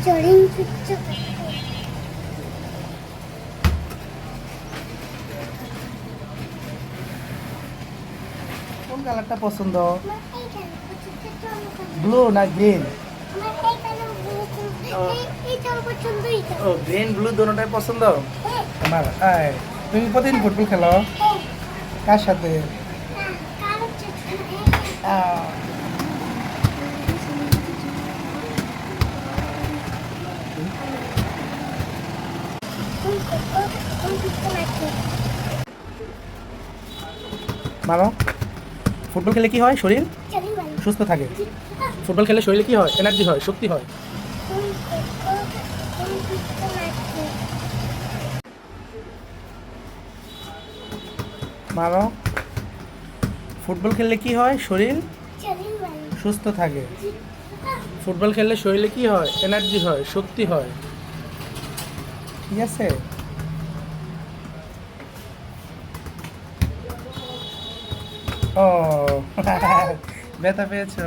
চড়িং চুচ্চু কোন কালারটা পছন্দ? আমার এই কালার পছন্দ চলো ব্লু না গ্রিন? আমার এই কালার পছন্দ এই চলো পছন্দ এটা ও গ্রিন ব্লু দুটোটাই পছন্দ হ্যাঁ আমার। তুমি প্রতিদিন ফুটবল খেলো? হ্যাঁ কার সাথে? কালার চুচ্চু আহ, মানো ফুটবল খেলে কি হয়? শরীর সুস্থ থাকে। ফুটবল খেলে শরীরে কি হয়? এনার্জি হয়, শক্তি হয়। মানো ফুটবল খেললে কি হয়? শরীর সুস্থ থাকে। ফুটবল খেললে শরীরে কি হয়? এনার্জি হয়, শক্তি হয়। ঠিক আছে? ও ব্যথা পেয়েছো?